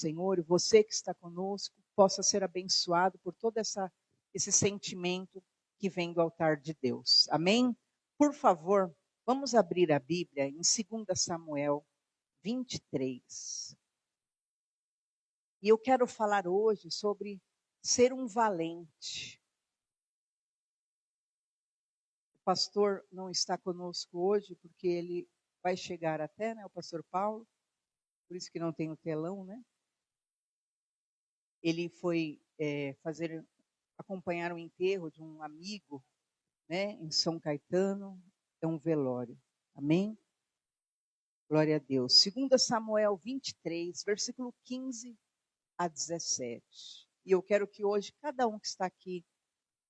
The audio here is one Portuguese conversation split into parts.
Senhor, e você que está conosco possa ser abençoado por todo esse sentimento que vem do altar de Deus. Amém? Por favor, vamos abrir a Bíblia em 2 Samuel 23. E eu quero falar hoje sobre ser um valente. O pastor não está conosco hoje, porque ele vai chegar até, né, o pastor Paulo, por isso que não tem o telão, né? Ele foi acompanhar o enterro de um amigo, né, em São Caetano, é um velório. Amém? Glória a Deus. 2 Samuel 23, versículo 15 a 17. E eu quero que hoje cada um que está aqui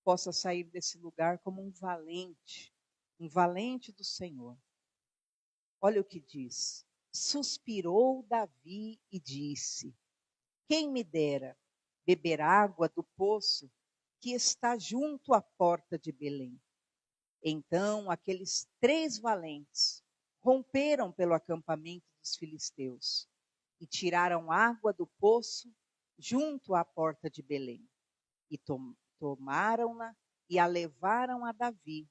possa sair desse lugar como um valente do Senhor. Olha o que diz. Suspirou Davi e disse: quem me dera beber água do poço que está junto à porta de Belém. Então aqueles 3 valentes romperam pelo acampamento dos filisteus e tiraram água do poço junto à porta de Belém. E tomaram-na e a levaram a Davi.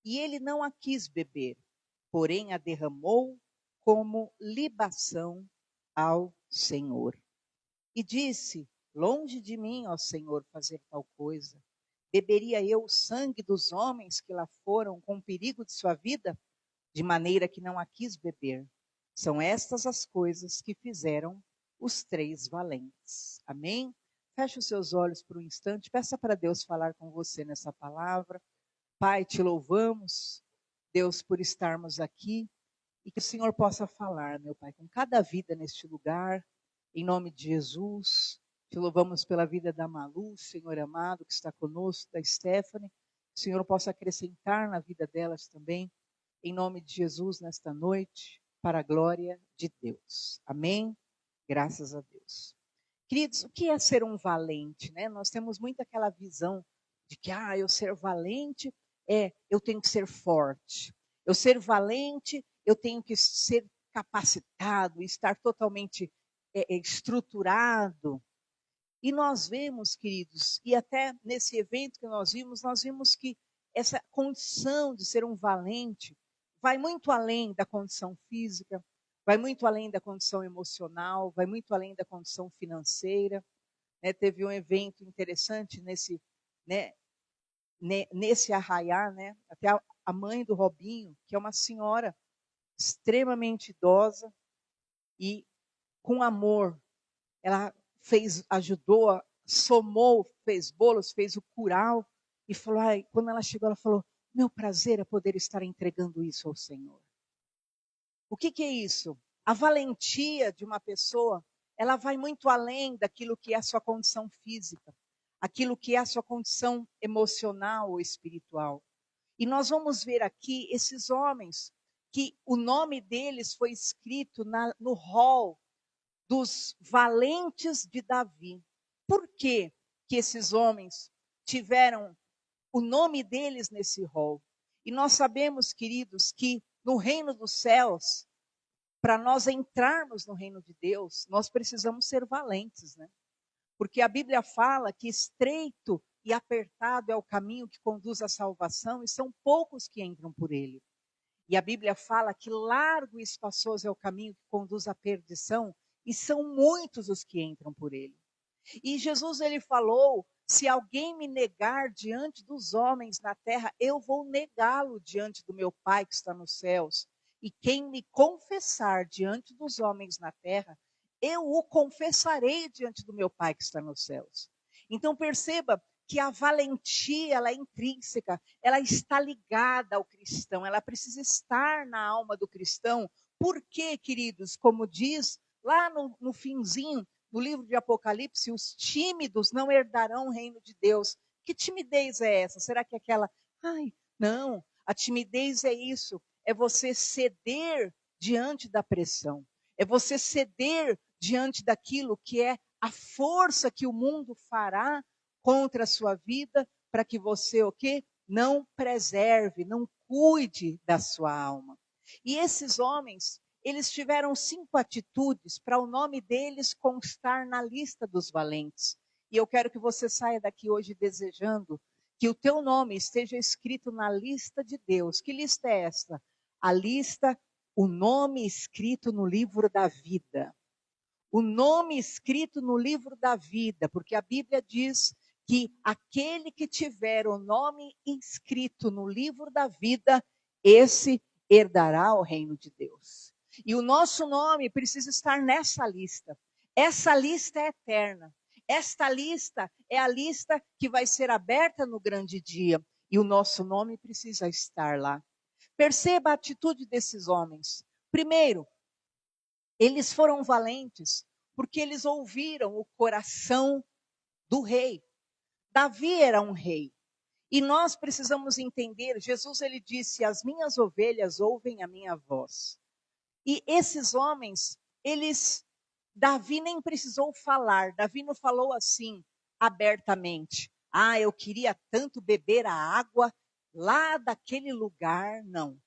E ele não a quis beber, porém a derramou como libação ao Senhor. E disse: longe de mim, ó Senhor, fazer tal coisa. Beberia eu o sangue dos homens que lá foram com perigo de sua vida? De maneira que não a quis beber. São estas as coisas que fizeram os 3 valentes. Amém? Feche os seus olhos por um instante. Peça para Deus falar com você nessa palavra. Pai, te louvamos, Deus, por estarmos aqui. E que o Senhor possa falar, meu Pai, com cada vida neste lugar. Em nome de Jesus. Te louvamos pela vida da Malu, Senhor amado, que está conosco, da Stephanie. Que o Senhor possa acrescentar na vida delas também. Em nome de Jesus, nesta noite, para a glória de Deus. Amém? Graças a Deus. Queridos, o que é ser um valente, né? Nós temos muito aquela visão de que, eu ser valente eu tenho que ser forte. Eu ser valente, eu tenho que ser capacitado, estar totalmente estruturado. E nós vemos, queridos, e até nesse evento que nós vimos que essa condição de ser um valente vai muito além da condição física, vai muito além da condição emocional, vai muito além da condição financeira. Né? Teve um evento interessante nesse arraiá, né? Até a mãe do Robinho, que é uma senhora extremamente idosa e com amor, ela ajudou, somou, fez bolos, fez o curau e falou, quando ela chegou, ela falou, meu prazer é poder estar entregando isso ao Senhor. O que é isso? A valentia de uma pessoa, ela vai muito além daquilo que é a sua condição física, aquilo que é a sua condição emocional ou espiritual. E nós vamos ver aqui esses homens, que o nome deles foi escrito no rol dos valentes de Davi. Por que esses homens tiveram o nome deles nesse rol? E nós sabemos, queridos, que no reino dos céus, para nós entrarmos no reino de Deus, nós precisamos ser valentes, né? Porque a Bíblia fala que estreito e apertado é o caminho que conduz à salvação e são poucos que entram por ele. E a Bíblia fala que largo e espaçoso é o caminho que conduz à perdição e são muitos os que entram por ele. E Jesus, ele falou, se alguém me negar diante dos homens na terra, eu vou negá-lo diante do meu Pai que está nos céus. E quem me confessar diante dos homens na terra, eu o confessarei diante do meu Pai que está nos céus. Então perceba que a valentia, ela é intrínseca, ela está ligada ao cristão, ela precisa estar na alma do cristão. Por quê, queridos? Como diz lá no finzinho, no livro de Apocalipse, os tímidos não herdarão o reino de Deus. Que timidez é essa? Será que é aquela, não, a timidez é isso, é você ceder diante da pressão, é você ceder diante daquilo que é a força que o mundo fará contra a sua vida, para que você não preserve, não cuide da sua alma. E esses homens, eles tiveram 5 atitudes para o nome deles constar na lista dos valentes. E eu quero que você saia daqui hoje desejando que o teu nome esteja escrito na lista de Deus. Que lista é essa? A lista, o nome escrito no livro da vida. O nome escrito no livro da vida, porque a Bíblia diz que aquele que tiver o nome inscrito no livro da vida, esse herdará o reino de Deus. E o nosso nome precisa estar nessa lista. Essa lista é eterna. Esta lista é a lista que vai ser aberta no grande dia. E o nosso nome precisa estar lá. Perceba a atitude desses homens. Primeiro, eles foram valentes porque eles ouviram o coração do rei. Davi era um rei. E nós precisamos entender, Jesus ele disse, as minhas ovelhas ouvem a minha voz. E esses homens, Davi nem precisou falar, Davi não falou assim, abertamente. Ah, eu queria tanto beber a água lá daquele lugar, não.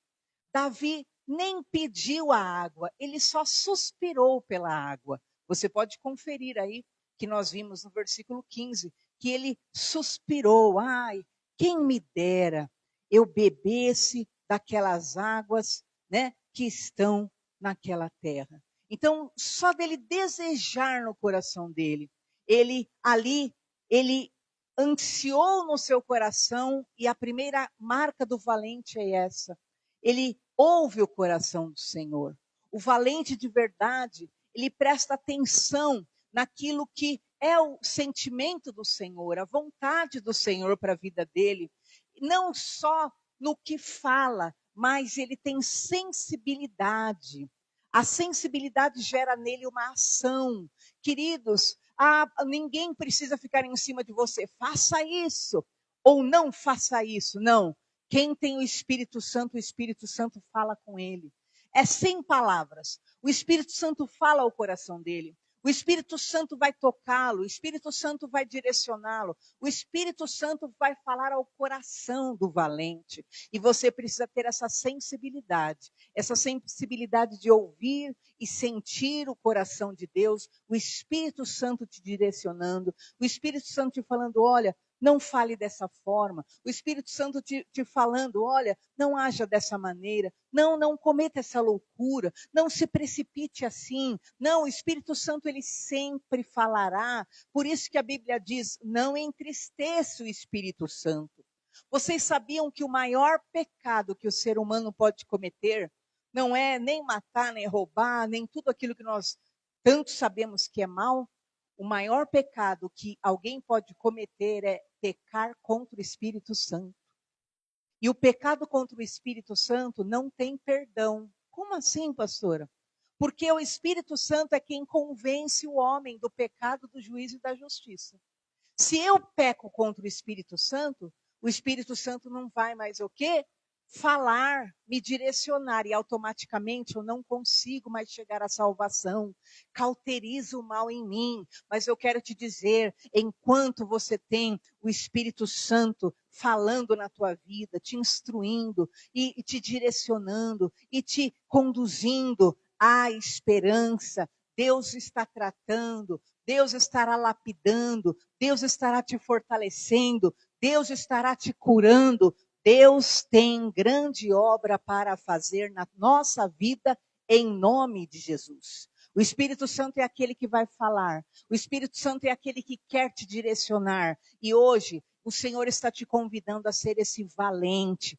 Davi nem pediu a água, ele só suspirou pela água. Você pode conferir aí, que nós vimos no versículo 15, que ele suspirou. Ai, quem me dera eu bebesse daquelas águas, né, que estão naquela terra. Então, só dele desejar no coração dele, ele ansiou no seu coração, e a primeira marca do valente é essa. Ele ouve o coração do Senhor. O valente de verdade, ele presta atenção naquilo que é o sentimento do Senhor, a vontade do Senhor para a vida dele. Não só no que fala, mas ele tem sensibilidade. A sensibilidade gera nele uma ação. Queridos, ninguém precisa ficar em cima de você. Faça isso ou não faça isso. Não. Quem tem o Espírito Santo fala com ele. É sem palavras. O Espírito Santo fala ao coração dele. O Espírito Santo vai tocá-lo, o Espírito Santo vai direcioná-lo, o Espírito Santo vai falar ao coração do valente. E você precisa ter essa sensibilidade de ouvir e sentir o coração de Deus, o Espírito Santo te direcionando, o Espírito Santo te falando, olha, não fale dessa forma. O Espírito Santo te falando, olha, não haja dessa maneira. Não cometa essa loucura. Não se precipite assim. Não, o Espírito Santo, ele sempre falará. Por isso que a Bíblia diz, não entristeça o Espírito Santo. Vocês sabiam que o maior pecado que o ser humano pode cometer não é nem matar, nem roubar, nem tudo aquilo que nós tanto sabemos que é mal? O maior pecado que alguém pode cometer é pecar contra o Espírito Santo. E o pecado contra o Espírito Santo não tem perdão. Como assim, pastora? Porque o Espírito Santo é quem convence o homem do pecado, do juízo e da justiça. Se eu peco contra o Espírito Santo não vai mais o quê? Falar, me direcionar, e automaticamente eu não consigo mais chegar à salvação. Cauteriza o mal em mim, mas eu quero te dizer, enquanto você tem o Espírito Santo falando na tua vida, te instruindo e te direcionando e te conduzindo à esperança, Deus está tratando, Deus estará lapidando, Deus estará te fortalecendo, Deus estará te curando. Deus tem grande obra para fazer na nossa vida, em nome de Jesus. O Espírito Santo é aquele que vai falar. O Espírito Santo é aquele que quer te direcionar. E hoje, o Senhor está te convidando a ser esse valente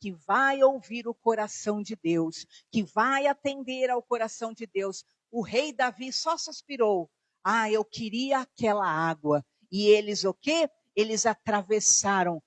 que vai ouvir o coração de Deus, que vai atender ao coração de Deus. O rei Davi só suspirou. Ah, eu queria aquela água. E eles o quê? Eles atravessaram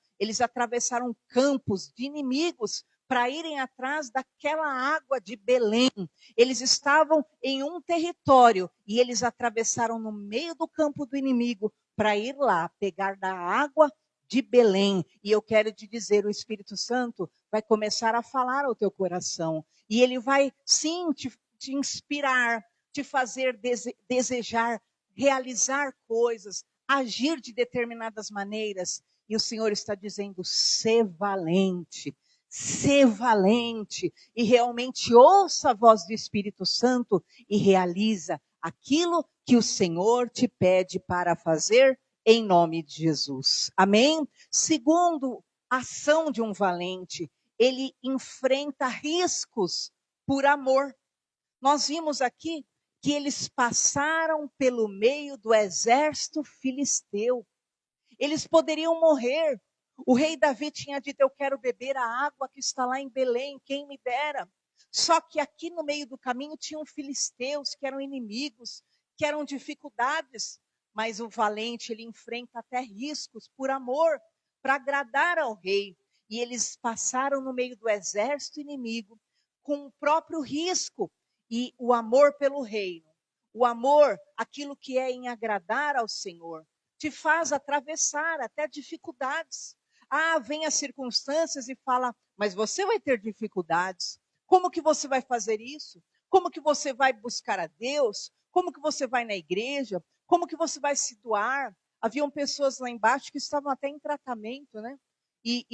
campos de inimigos para irem atrás daquela água de Belém. Eles estavam em um território e eles atravessaram no meio do campo do inimigo para ir lá pegar da água de Belém. E eu quero te dizer, o Espírito Santo vai começar a falar ao teu coração. E ele vai, sim, te inspirar, te fazer desejar, realizar coisas, agir de determinadas maneiras. E o Senhor está dizendo, ser valente, Sê valente e realmente ouça a voz do Espírito Santo e realiza aquilo que o Senhor te pede para fazer em nome de Jesus. Amém? Segundo, a ação de um valente, ele enfrenta riscos por amor. Nós vimos aqui que eles passaram pelo meio do exército filisteu. Eles poderiam morrer. O rei Davi tinha dito: eu quero beber a água que está lá em Belém, quem me dera. Só que aqui no meio do caminho tinham filisteus que eram inimigos, que eram dificuldades. Mas o valente, ele enfrenta até riscos por amor, para agradar ao rei. E eles passaram no meio do exército inimigo com o próprio risco e o amor pelo reino. O amor, aquilo que é em agradar ao Senhor, te faz atravessar até dificuldades. Vem as circunstâncias e fala, mas você vai ter dificuldades. Como que você vai fazer isso? Como que você vai buscar a Deus? Como que você vai na igreja? Como que você vai se doar? Haviam pessoas lá embaixo que estavam até em tratamento, né?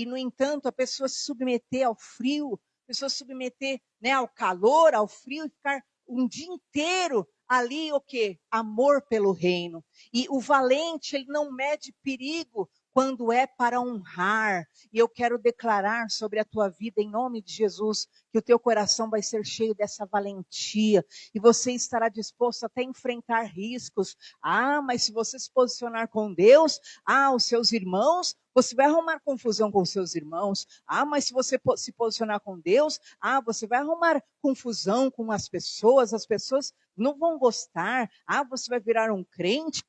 No entanto, a pessoa se submeter ao frio, a pessoa se submeter, né, ao calor, ao frio, e ficar um dia inteiro ali, o quê? Amor pelo reino. E o valente, ele não mede perigo quando é para honrar. E eu quero declarar sobre a tua vida, em nome de Jesus, que o teu coração vai ser cheio dessa valentia. E você estará disposto até a enfrentar riscos. Mas se você se posicionar com Deus, os seus irmãos, você vai arrumar confusão com os seus irmãos. Mas se você se posicionar com Deus, você vai arrumar confusão com as pessoas não vão gostar. Você vai virar um crente.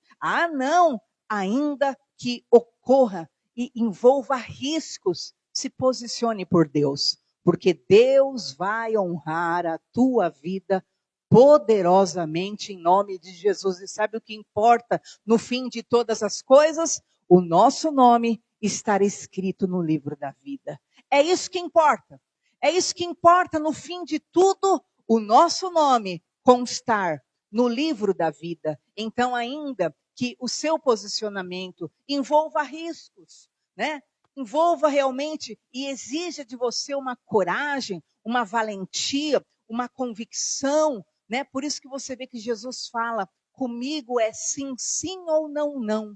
Não. Ainda que ocorra e envolva riscos, se posicione por Deus, porque Deus vai honrar a tua vida poderosamente em nome de Jesus. E sabe o que importa no fim de todas as coisas? O nosso nome estar escrito no livro da vida. É isso que importa. É isso que importa no fim de tudo, o nosso nome constar no livro da vida. Então, ainda que o seu posicionamento envolva riscos, né? Envolva realmente e exija de você uma coragem, uma valentia, uma convicção, né? Por isso que você vê que Jesus fala, comigo é sim, sim ou não, não.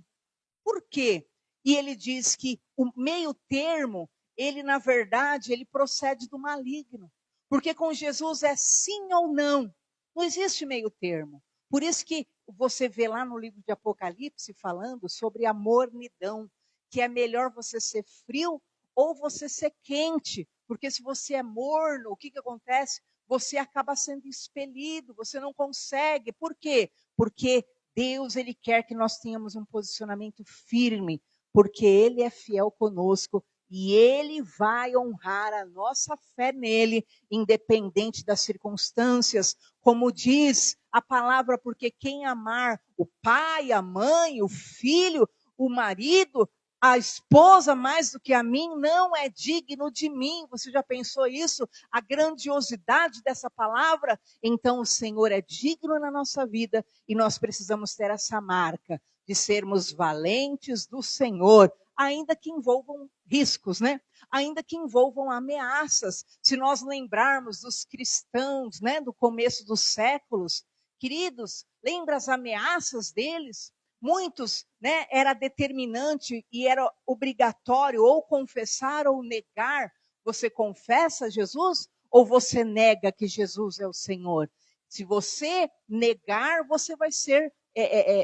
Por quê? E ele diz que o meio termo, ele na verdade, ele procede do maligno. Porque com Jesus é sim ou não. Não existe meio termo. Por isso que você vê lá no livro de Apocalipse falando sobre a mornidão, que é melhor você ser frio ou você ser quente. Porque se você é morno, o que acontece? Você acaba sendo expelido, você não consegue. Por quê? Porque Deus, ele quer que nós tenhamos um posicionamento firme, porque ele é fiel conosco e ele vai honrar a nossa fé nele, independente das circunstâncias, como diz a palavra, porque quem amar o pai, a mãe, o filho, o marido, a esposa mais do que a mim, não é digno de mim. Você já pensou isso? A grandiosidade dessa palavra? Então o Senhor é digno na nossa vida e nós precisamos ter essa marca de sermos valentes do Senhor, ainda que envolvam riscos, né? Ainda que envolvam ameaças. Se nós lembrarmos dos cristãos, né, do começo dos séculos, queridos, lembra as ameaças deles? Muitos, né, era determinante e era obrigatório ou confessar ou negar. Você confessa Jesus ou você nega que Jesus é o Senhor? Se você negar, você vai ser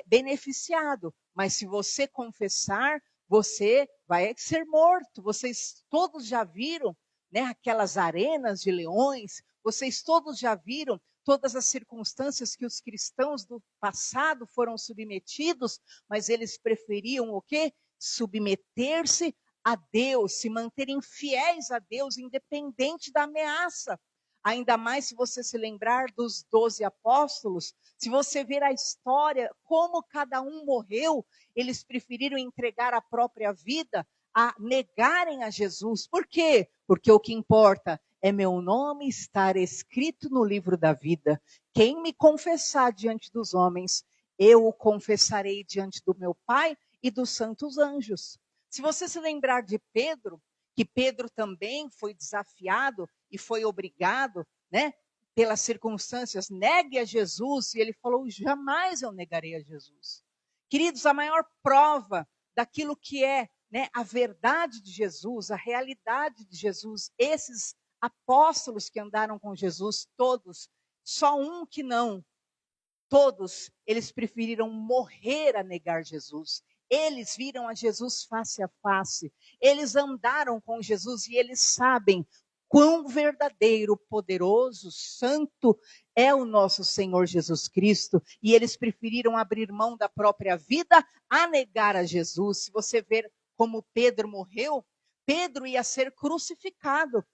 beneficiado. Mas se você confessar, você vai ser morto. Vocês todos já viram, né, aquelas arenas de leões? Vocês todos já viram todas as circunstâncias que os cristãos do passado foram submetidos, mas eles preferiam o quê? Submeter-se a Deus, se manterem fiéis a Deus, independente da ameaça. Ainda mais se você se lembrar dos 12 apóstolos, se você ver a história, como cada um morreu, eles preferiram entregar a própria vida a negarem a Jesus. Por quê? Porque o que importa é meu nome estar escrito no livro da vida. Quem me confessar diante dos homens, eu o confessarei diante do meu Pai e dos santos anjos. Se você se lembrar de Pedro, que Pedro também foi desafiado e foi obrigado, né, pelas circunstâncias, negue a Jesus, e ele falou, jamais eu negarei a Jesus. Queridos, a maior prova daquilo que é, né, a verdade de Jesus, a realidade de Jesus, esses apóstolos que andaram com Jesus, todos, só um que não, todos, eles preferiram morrer a negar Jesus. Eles viram a Jesus face a face. Eles andaram com Jesus e eles sabem quão verdadeiro, poderoso, santo é o nosso Senhor Jesus Cristo. E eles preferiram abrir mão da própria vida a negar a Jesus. Se você ver como Pedro morreu, Pedro ia ser crucificado,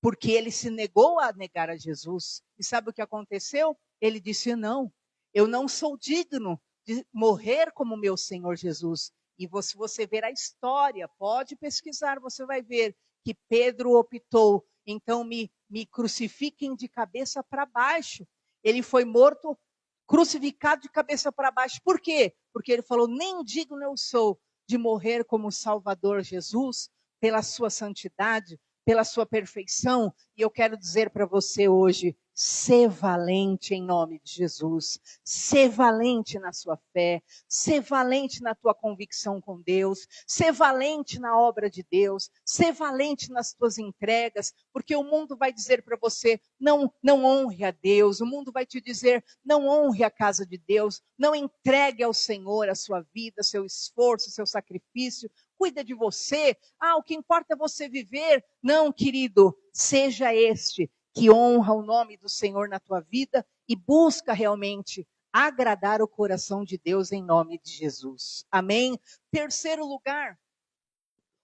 porque ele se negou a negar a Jesus. E sabe o que aconteceu? Ele disse, não, eu não sou digno de morrer como meu Senhor Jesus. E se você ver a história, pode pesquisar, você vai ver que Pedro optou, então me crucifiquem de cabeça para baixo. Ele foi morto, crucificado de cabeça para baixo. Por quê? Porque ele falou, nem digno eu sou de morrer como Salvador Jesus, pela sua santidade, pela sua perfeição. E eu quero dizer para você hoje, ser valente em nome de Jesus. Ser valente na sua fé. Ser valente na tua convicção com Deus. Ser valente na obra de Deus. Ser valente nas tuas entregas. Porque o mundo vai dizer para você, não honre a Deus. O mundo vai te dizer, não honre a casa de Deus. Não entregue ao Senhor a sua vida, seu esforço, seu sacrifício. Cuida de você. O que importa é você viver. Não, querido, seja este que honra o nome do Senhor na tua vida e busca realmente agradar o coração de Deus em nome de Jesus. Amém? Terceiro lugar,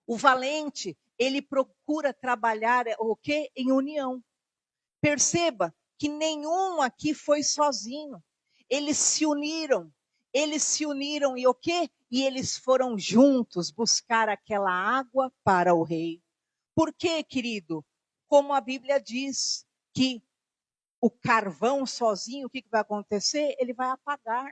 o valente, ele procura trabalhar o quê? Em união. Perceba que nenhum aqui foi sozinho. Eles se uniram. Eles se uniram e o quê? E eles foram juntos buscar aquela água para o rei. Por quê, querido? Como a Bíblia diz que o carvão sozinho, o que vai acontecer? Ele vai apagar.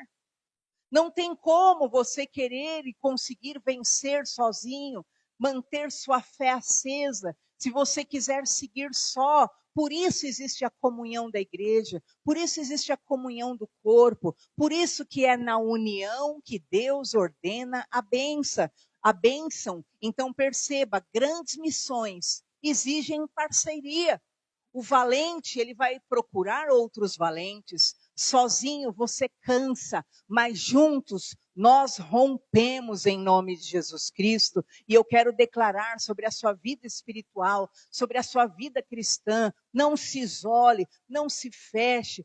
Não tem como você querer e conseguir vencer sozinho, manter sua fé acesa, se você quiser seguir só. Por isso existe a comunhão da igreja, por isso existe a comunhão do corpo, por isso que é na união que Deus ordena a bênção. A bênção, então perceba, grandes missões exigem parceria. O valente, ele vai procurar outros valentes. Sozinho você cansa, mas juntos nós rompemos em nome de Jesus Cristo. E eu quero declarar sobre a sua vida espiritual, sobre a sua vida cristã. Não se isole, não se feche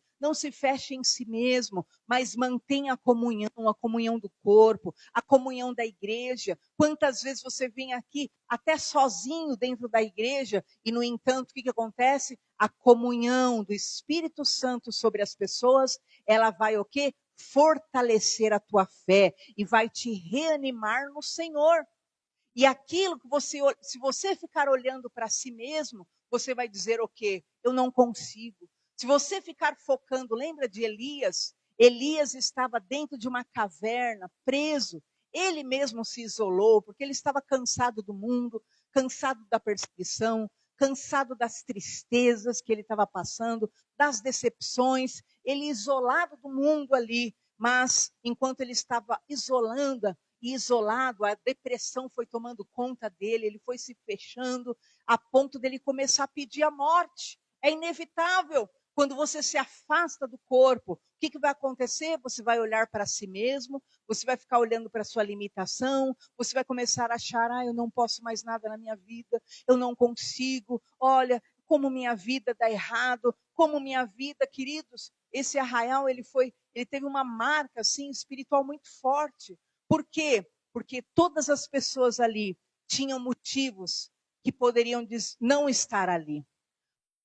em si mesmo, mas mantenha a comunhão do corpo, a comunhão da igreja. Quantas vezes você vem aqui até sozinho dentro da igreja e, no entanto, o que acontece? A comunhão do Espírito Santo sobre as pessoas, ela vai o quê? Fortalecer a tua fé e vai te reanimar no Senhor. E aquilo que se você ficar olhando para si mesmo, você vai dizer o quê? Eu não consigo. Se você ficar focando, lembra de Elias? Elias estava dentro de uma caverna, preso. Ele mesmo se isolou, porque ele estava cansado do mundo, cansado da perseguição, cansado das tristezas que ele estava passando, das decepções. Ele isolado do mundo ali, mas enquanto ele estava isolado, a depressão foi tomando conta dele, ele foi se fechando, a ponto dele começar a pedir a morte. É inevitável. Quando você se afasta do corpo, o que vai acontecer? Você vai olhar para si mesmo, você vai ficar olhando para a sua limitação, você vai começar a achar, eu não posso mais nada na minha vida, eu não consigo, olha, como minha vida dá errado, como minha vida, queridos, esse Arraial, ele teve uma marca, assim, espiritual muito forte. Por quê? Porque todas as pessoas ali tinham motivos que poderiam não estar ali.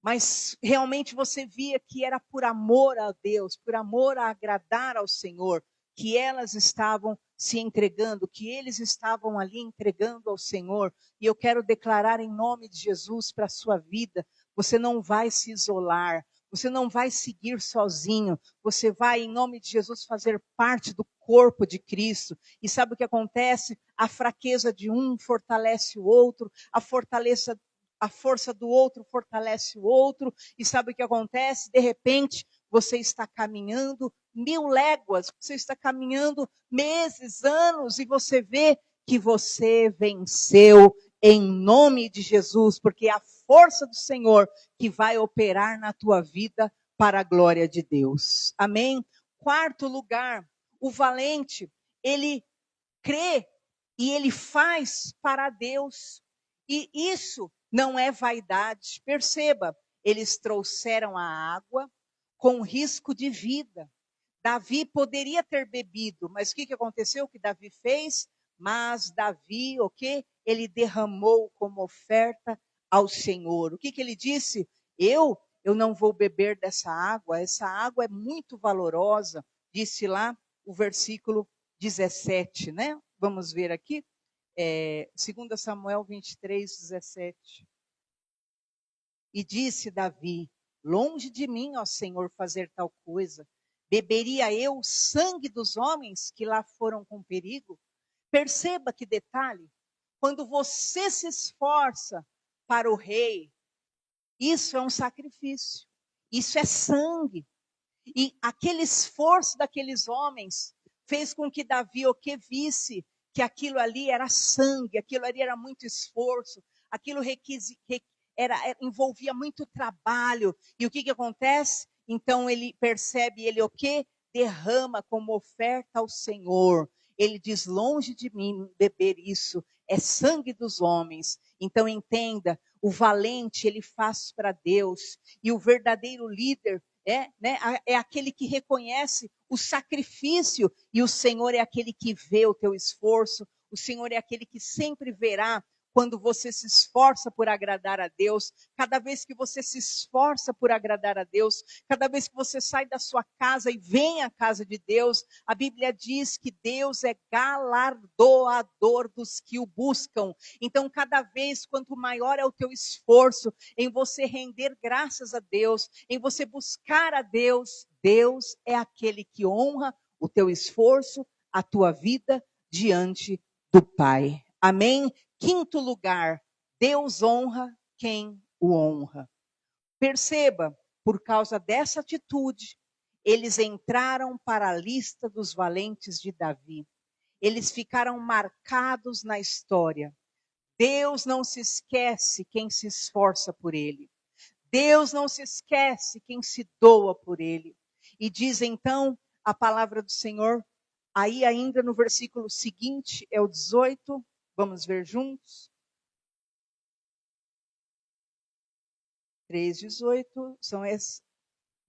Mas realmente você via que era por amor a Deus, por amor a agradar ao Senhor, que elas estavam se entregando, que eles estavam ali entregando ao Senhor. E eu quero declarar em nome de Jesus para a sua vida, você não vai se isolar, você não vai seguir sozinho, você vai em nome de Jesus fazer parte do corpo de Cristo. E sabe o que acontece? A fraqueza de um fortalece o outro, a força do outro fortalece o outro. E sabe o que acontece? De repente, você está caminhando 1000 léguas, você está caminhando meses, anos, e você vê que você venceu em nome de Jesus, porque é a força do Senhor que vai operar na tua vida para a glória de Deus. Amém? Quarto lugar, o valente, ele crê e ele faz para Deus. E isso não é vaidade. Perceba, eles trouxeram a água com risco de vida. Davi poderia ter bebido, mas o que aconteceu? O que Davi fez? Mas Davi, o que? Ele derramou como oferta ao Senhor. O que ele disse? Eu não vou beber dessa água, essa água é muito valorosa, disse lá o versículo 17, né? Vamos ver aqui, 2 Samuel 23, 17. E disse Davi, longe de mim, ó Senhor, fazer tal coisa. Beberia eu o sangue dos homens que lá foram com perigo? Perceba que detalhe, quando você se esforça para o rei, isso é um sacrifício, isso é sangue. E aquele esforço daqueles homens fez com que Davi o que visse que aquilo ali era sangue, aquilo ali era muito esforço, aquilo envolvia muito trabalho. E o que acontece? Então ele percebe, ele o que? Derrama como oferta ao Senhor. Ele diz, longe de mim beber isso, é sangue dos homens. Então entenda, o valente ele faz para Deus, e o verdadeiro líder é aquele que reconhece o sacrifício, e o Senhor é aquele que vê o teu esforço, o Senhor é aquele que sempre verá quando você se esforça por agradar a Deus. Cada vez que você se esforça por agradar a Deus, cada vez que você sai da sua casa e vem à casa de Deus, a Bíblia diz que Deus é galardoador dos que o buscam. Então, cada vez, quanto maior é o teu esforço em você render graças a Deus, em você buscar a Deus, Deus é aquele que honra o teu esforço, a tua vida diante do Pai. Amém? Quinto lugar, Deus honra quem o honra. Perceba, por causa dessa atitude, eles entraram para a lista dos valentes de Davi. Eles ficaram marcados na história. Deus não se esquece quem se esforça por ele. Deus não se esquece quem se doa por ele. E diz então a palavra do Senhor, aí ainda no versículo seguinte, é o 18, vamos ver juntos. 3:18,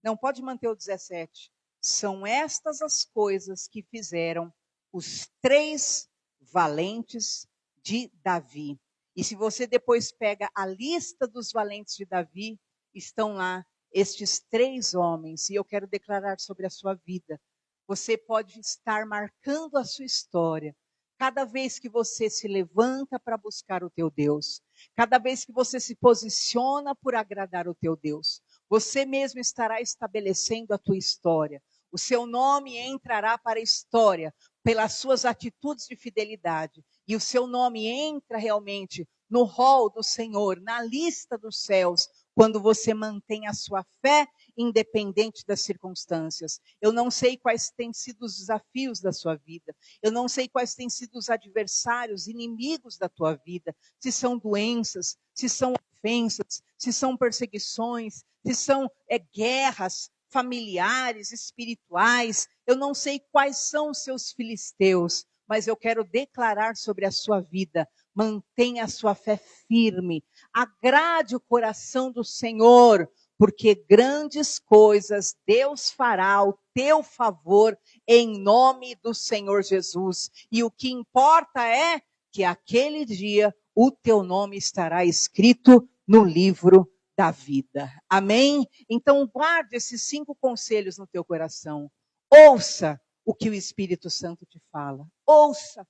não pode manter o 17. São estas as coisas que fizeram os 3 valentes de Davi. E se você depois pega a lista dos valentes de Davi, estão lá estes 3 homens. E eu quero declarar sobre a sua vida. Você pode estar marcando a sua história. Cada vez que você se levanta para buscar o teu Deus, cada vez que você se posiciona por agradar o teu Deus, você mesmo estará estabelecendo a tua história. O seu nome entrará para a história pelas suas atitudes de fidelidade. E o seu nome entra realmente no rol do Senhor, na lista dos céus, quando você mantém a sua fé independente das circunstâncias. Eu não sei quais têm sido os desafios da sua vida. Eu não sei quais têm sido os adversários, inimigos da tua vida. Se são doenças, se são ofensas, se são perseguições, se são guerras familiares, espirituais. Eu não sei quais são os seus filisteus, mas eu quero declarar sobre a sua vida. Mantenha a sua fé firme. Agrade o coração do Senhor, porque grandes coisas Deus fará ao teu favor em nome do Senhor Jesus. E o que importa é que aquele dia o teu nome estará escrito no livro da vida. Amém? Então guarde esses 5 conselhos no teu coração. Ouça o que o Espírito Santo te fala. Ouça.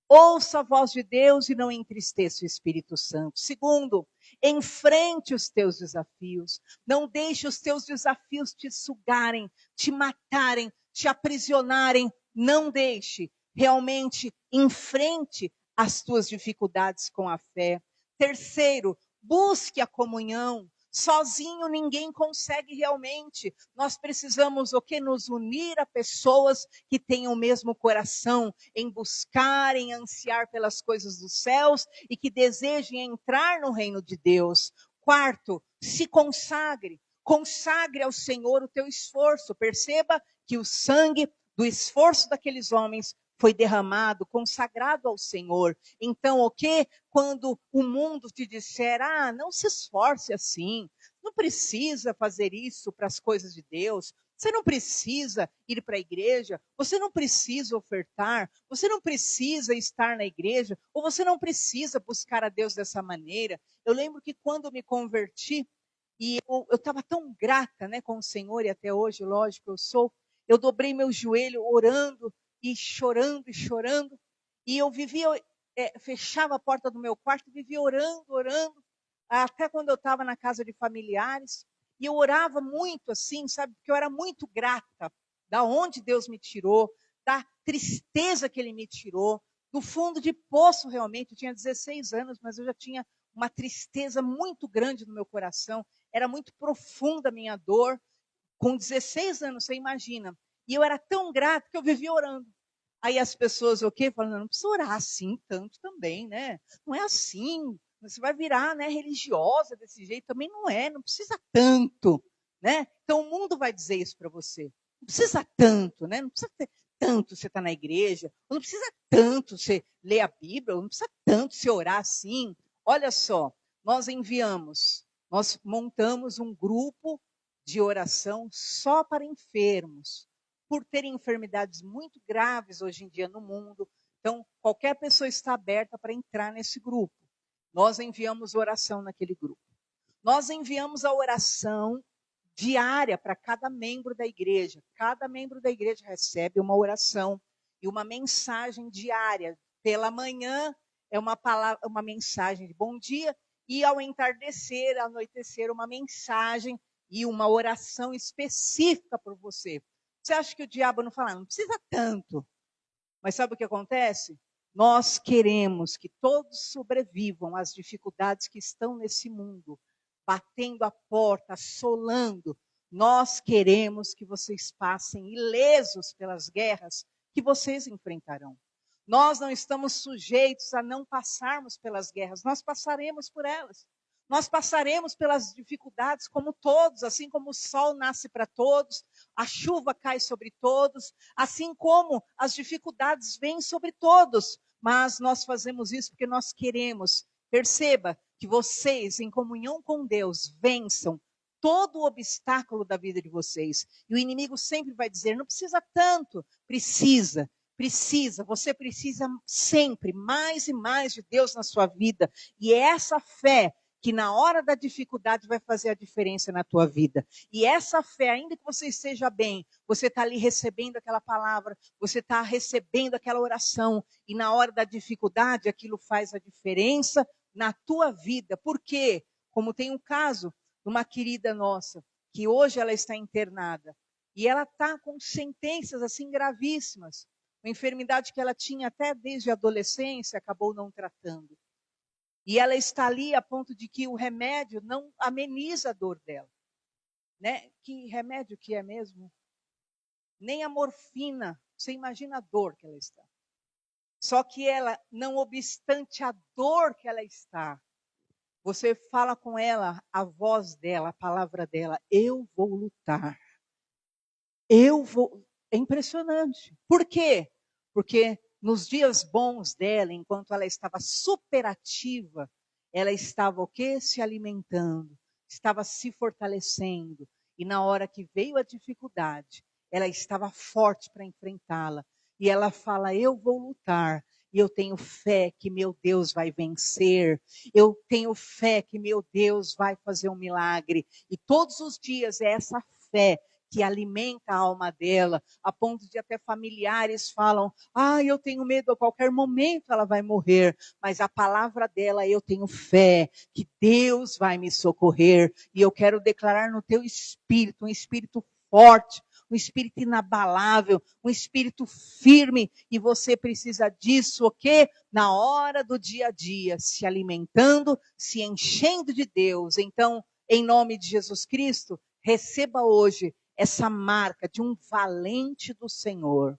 Ouça a voz de Deus e não entristeça o Espírito Santo. Segundo, enfrente os teus desafios. Não deixe os teus desafios te sugarem, te matarem, te aprisionarem. Não deixe, realmente enfrente as tuas dificuldades com a fé. Terceiro, busque a comunhão. Sozinho ninguém consegue realmente. Nós precisamos o que? Nos unir a pessoas que tenham o mesmo coração, em buscar, em ansiar pelas coisas dos céus e que desejem entrar no reino de Deus. Quarto, se consagre. Consagre ao Senhor o teu esforço. Perceba que o sangue do esforço daqueles homens foi derramado, consagrado ao Senhor. Então, o que? Quando o mundo te disser, não se esforce assim, não precisa fazer isso para as coisas de Deus, você não precisa ir para a igreja, você não precisa ofertar, você não precisa estar na igreja, ou você não precisa buscar a Deus dessa maneira. Eu lembro que quando me converti, e eu estava tão grata, né, com o Senhor, e até hoje, lógico, eu dobrei meu joelho orando, e chorando, e eu vivia, fechava a porta do meu quarto, vivia orando, até quando eu estava na casa de familiares, e eu orava muito assim, sabe, porque eu era muito grata da onde Deus me tirou, da tristeza que Ele me tirou, do fundo de poço realmente, eu tinha 16 anos, mas eu já tinha uma tristeza muito grande no meu coração, era muito profunda a minha dor, com 16 anos, você imagina. E eu era tão grata que eu vivia orando. Aí as pessoas, o quê? Falando, não precisa orar assim tanto também, né? Não é assim, você vai virar, né, religiosa desse jeito, também não precisa tanto, né? Então o mundo vai dizer isso para você. Não precisa tanto, né? Não precisa ter tanto você estar na igreja, não precisa tanto você ler a Bíblia, não precisa tanto você orar assim. Olha só, nós montamos um grupo de oração só para enfermos, por terem enfermidades muito graves hoje em dia no mundo. Então, qualquer pessoa está aberta para entrar nesse grupo. Nós enviamos oração naquele grupo. Nós enviamos a oração diária para cada membro da igreja. Cada membro da igreja recebe uma oração e uma mensagem diária. Pela manhã é uma palavra, uma mensagem de bom dia, e ao entardecer, anoitecer, uma mensagem e uma oração específica por você. Você acha que o diabo não fala? Não precisa tanto. Mas sabe o que acontece? Nós queremos que todos sobrevivam às dificuldades que estão nesse mundo, batendo a porta, assolando. Nós queremos que vocês passem ilesos pelas guerras que vocês enfrentarão. Nós não estamos sujeitos a não passarmos pelas guerras, nós passaremos por elas. Nós passaremos pelas dificuldades como todos, assim como o sol nasce para todos, a chuva cai sobre todos, assim como as dificuldades vêm sobre todos. Mas nós fazemos isso porque nós queremos. Perceba que vocês, em comunhão com Deus, vençam todo o obstáculo da vida de vocês. E o inimigo sempre vai dizer, não precisa tanto. Precisa. Você precisa sempre mais e mais de Deus na sua vida. E é essa fé que na hora da dificuldade vai fazer a diferença na tua vida. E essa fé, ainda que você esteja bem, você está ali recebendo aquela palavra, você está recebendo aquela oração, e na hora da dificuldade aquilo faz a diferença na tua vida. Por quê? Como tem um caso de uma querida nossa, que hoje ela está internada, e ela está com sentenças assim gravíssimas, uma enfermidade que ela tinha até desde a adolescência, acabou não tratando. E ela está ali a ponto de que o remédio não ameniza a dor dela. Né? Que remédio que é mesmo? Nem a morfina. Você imagina a dor que ela está. Só que ela, não obstante a dor que ela está, você fala com ela, a voz dela, a palavra dela, eu vou lutar. Eu vou. É impressionante. Por quê? Porque nos dias bons dela, enquanto ela estava superativa, ela estava o quê? Se alimentando, estava se fortalecendo. E na hora que veio a dificuldade, ela estava forte para enfrentá-la. E ela fala, eu vou lutar. E eu tenho fé que meu Deus vai vencer. Eu tenho fé que meu Deus vai fazer um milagre. E todos os dias é essa fé que alimenta a alma dela, a ponto de até familiares falam, eu tenho medo, a qualquer momento ela vai morrer, mas a palavra dela, eu tenho fé, que Deus vai me socorrer, e eu quero declarar no teu espírito, um espírito forte, um espírito inabalável, um espírito firme. E você precisa disso, o quê? Na hora do dia a dia, se alimentando, se enchendo de Deus. Então, em nome de Jesus Cristo, receba hoje essa marca de um valente do Senhor.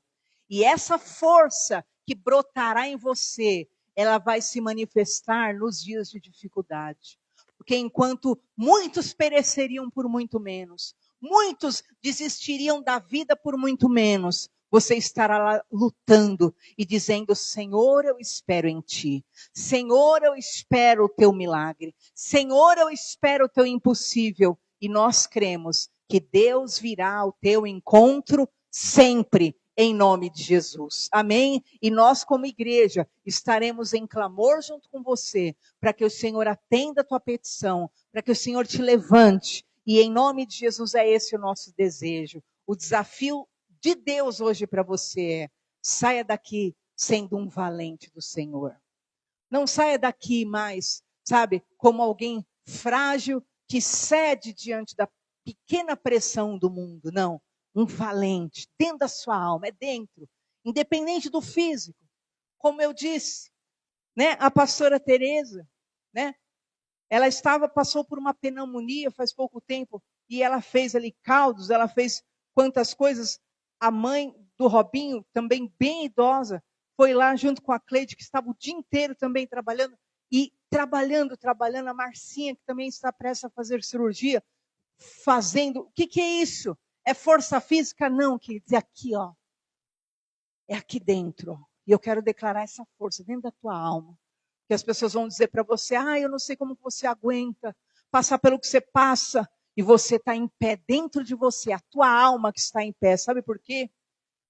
E essa força que brotará em você, ela vai se manifestar nos dias de dificuldade. Porque enquanto muitos pereceriam por muito menos, muitos desistiriam da vida por muito menos, você estará lá lutando e dizendo: Senhor, eu espero em ti. Senhor, eu espero o teu milagre. Senhor, eu espero o teu impossível. E nós cremos que Deus virá ao teu encontro sempre, em nome de Jesus. Amém? E nós, como igreja, estaremos em clamor junto com você, para que o Senhor atenda a tua petição, para que o Senhor te levante. E em nome de Jesus é esse o nosso desejo. O desafio de Deus hoje para você é: saia daqui sendo um valente do Senhor. Não saia daqui mais, sabe, como alguém frágil que cede diante da pequena pressão do mundo. Não, um valente, dentro da sua alma, é dentro, independente do físico. Como eu disse, né, a pastora Teresa, né, ela passou por uma pneumonia faz pouco tempo, e ela fez ali caldos, ela fez quantas coisas. A mãe do Robinho, também bem idosa, foi lá junto com a Cleide, que estava o dia inteiro também trabalhando, e trabalhando, a Marcinha, que também está prestes a fazer cirurgia, fazendo. O que é isso? É força física? Não, queridos, é aqui, ó. É aqui dentro, ó. E eu quero declarar essa força dentro da tua alma. Que as pessoas vão dizer para você: eu não sei como você aguenta passar pelo que você passa. E você está em pé dentro de você, a tua alma que está em pé. Sabe por quê?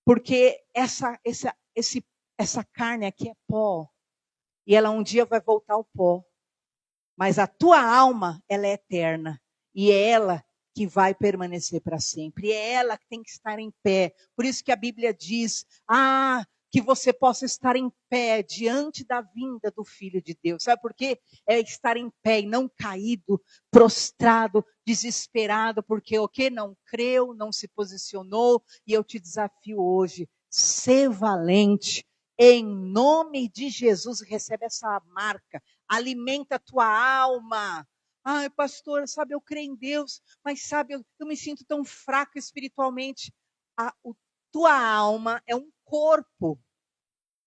Porque essa carne aqui é pó. E ela um dia vai voltar ao pó. Mas a tua alma, ela é eterna. E é ela que vai permanecer para sempre. E é ela que tem que estar em pé. Por isso que a Bíblia diz: que você possa estar em pé diante da vinda do Filho de Deus. Sabe por quê? É estar em pé e não caído, prostrado, desesperado, porque o que não creu, não se posicionou. E eu te desafio hoje: ser valente. Em nome de Jesus, recebe essa marca. Alimenta a tua alma. Ai, pastor, sabe, eu creio em Deus, mas sabe, eu me sinto tão fraco espiritualmente. Tua alma é um corpo.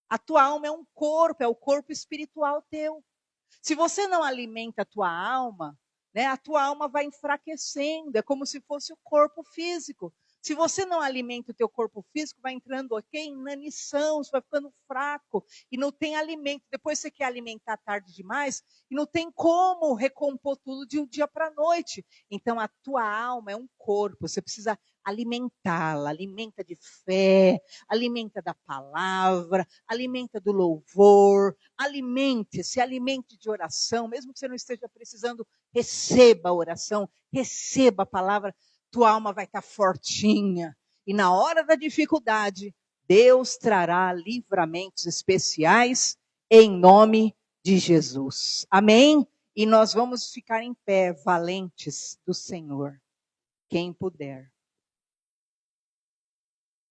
A tua alma é um corpo, é o corpo espiritual teu. Se você não alimenta a tua alma, né, a tua alma vai enfraquecendo, é como se fosse o corpo físico. Se você não alimenta o teu corpo físico, vai entrando em inanição, você vai ficando fraco e não tem alimento. Depois você quer alimentar tarde demais e não tem como recompor tudo de um dia para a noite. Então a tua alma é um corpo, você precisa alimentá-la, alimenta de fé, alimenta da palavra, alimenta do louvor, se alimente de oração, mesmo que você não esteja precisando, receba a oração, receba a palavra, tua alma vai estar fortinha. E na hora da dificuldade, Deus trará livramentos especiais em nome de Jesus. Amém? E nós vamos ficar em pé, valentes do Senhor, quem puder.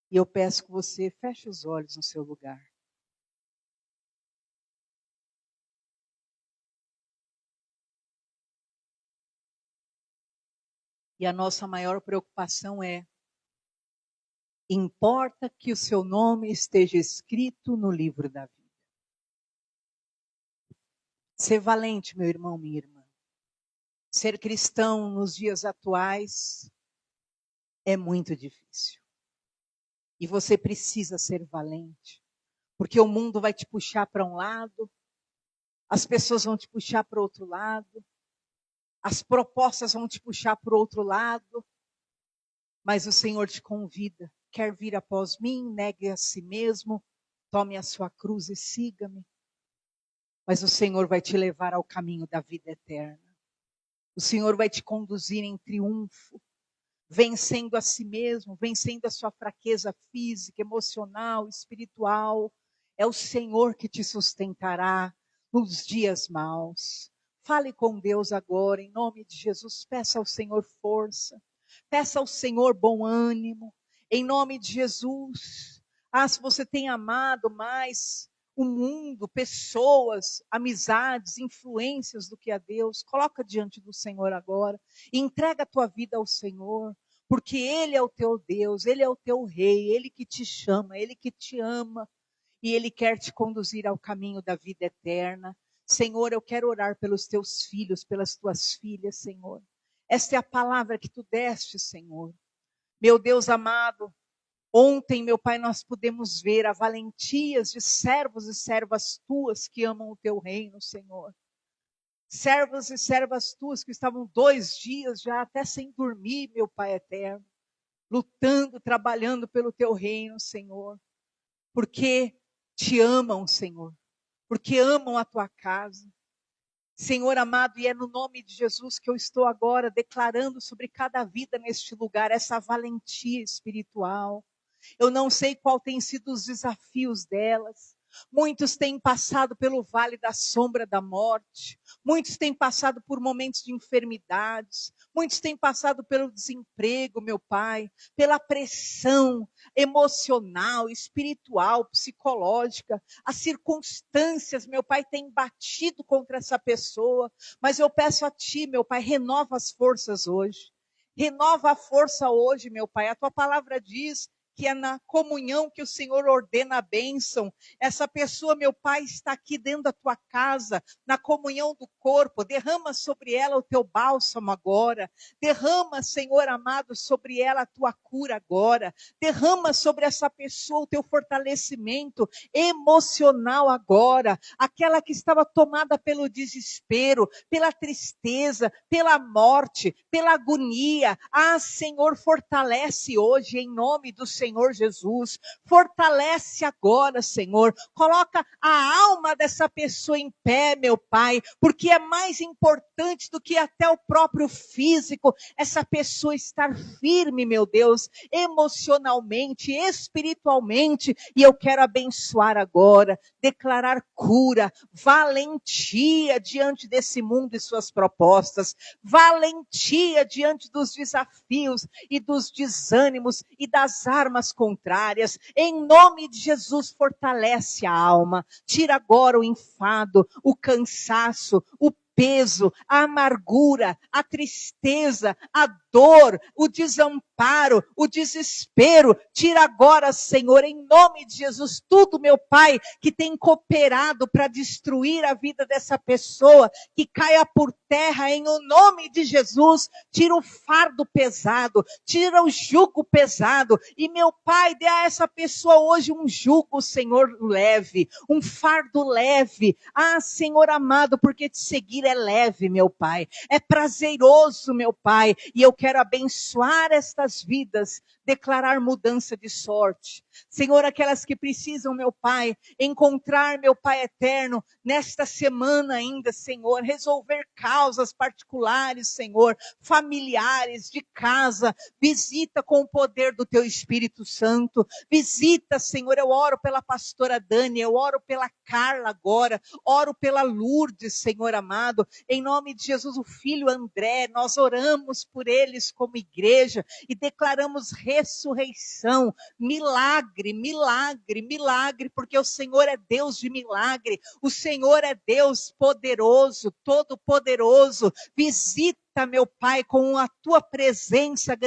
E eu peço que você feche os olhos no seu lugar. E a nossa maior preocupação é: importa que o seu nome esteja escrito no livro da vida. Ser valente, meu irmão, minha irmã. Ser cristão nos dias atuais é muito difícil. E você precisa ser valente. Porque o mundo vai te puxar para um lado, as pessoas vão te puxar para o outro lado, as propostas vão te puxar para o outro lado, mas o Senhor te convida. Quer vir após mim? Negue a si mesmo, tome a sua cruz e siga-me. Mas o Senhor vai te levar ao caminho da vida eterna. O Senhor vai te conduzir em triunfo, vencendo a si mesmo, vencendo a sua fraqueza física, emocional, espiritual. É o Senhor que te sustentará nos dias maus. Fale com Deus agora, em nome de Jesus. Peça ao Senhor força. Peça ao Senhor bom ânimo. Em nome de Jesus. Se você tem amado mais o mundo, pessoas, amizades, influências do que a Deus, coloca diante do Senhor agora. E entrega a tua vida ao Senhor. Porque Ele é o teu Deus, Ele é o teu Rei, Ele que te chama, Ele que te ama. E Ele quer te conduzir ao caminho da vida eterna. Senhor, eu quero orar pelos teus filhos, pelas tuas filhas, Senhor. Esta é a palavra que tu deste, Senhor. Meu Deus amado, ontem, meu Pai, nós pudemos ver a valentias de servos e servas tuas que amam o teu reino, Senhor. Servos e servas tuas que estavam 2 dias já até sem dormir, meu Pai eterno, lutando, trabalhando pelo teu reino, Senhor, porque te amam, Senhor, porque amam a tua casa. Senhor amado, e é no nome de Jesus que eu estou agora declarando sobre cada vida neste lugar essa valentia espiritual. Eu não sei qual tem sido os desafios delas. Muitos têm passado pelo vale da sombra da morte. Muitos têm passado por momentos de enfermidades. Muitos têm passado pelo desemprego, meu Pai, pela pressão emocional, espiritual, psicológica. As circunstâncias, meu Pai, têm batido contra essa pessoa. Mas eu peço a Ti, meu Pai, renova as forças hoje. Renova a força hoje, meu Pai. A Tua palavra diz que é na comunhão que o Senhor ordena a bênção. Essa pessoa, meu Pai, está aqui dentro da tua casa, na comunhão do corpo. Derrama sobre ela o teu bálsamo agora. Derrama, Senhor amado, sobre ela a tua cura agora. Derrama sobre essa pessoa o teu fortalecimento emocional agora. Aquela que estava tomada pelo desespero, pela tristeza, pela morte, pela agonia. Senhor, fortalece hoje em nome do Senhor Jesus, fortalece agora, Senhor, coloca a alma dessa pessoa em pé, meu Pai, porque é mais importante do que até o próprio físico, essa pessoa estar firme, meu Deus, emocionalmente, espiritualmente, e eu quero abençoar agora, declarar cura, valentia diante desse mundo e suas propostas, valentia diante dos desafios e dos desânimos e das armas contrárias. Em nome de Jesus, fortalece a alma. Tira agora o enfado, o cansaço, o peso, a amargura, a tristeza, a dor, o desamparo, o desespero. Tira agora, Senhor, em nome de Jesus, tudo, meu Pai, que tem cooperado para destruir a vida dessa pessoa, que caia por terra em o nome de Jesus. Tira o fardo pesado, tira o jugo pesado, e meu Pai, dê a essa pessoa hoje um jugo, Senhor, leve, um fardo leve. Senhor amado, porque te seguir é leve, meu Pai, é prazeroso, meu Pai, e eu quero abençoar estas vidas, declarar mudança de sorte. Senhor, aquelas que precisam, meu Pai, encontrar, meu Pai eterno, nesta semana ainda, Senhor, resolver causas particulares, Senhor, familiares, de casa, visita com o poder do Teu Espírito Santo, visita, Senhor, eu oro pela pastora Dani, eu oro pela Carla agora, oro pela Lourdes, Senhor amado, em nome de Jesus, o filho André, nós oramos por eles como igreja e declaramos ressurreição, milagre, milagre, milagre, porque o Senhor é Deus de milagre, o Senhor é Deus poderoso, todo poderoso. Visita, meu Pai, com a tua presença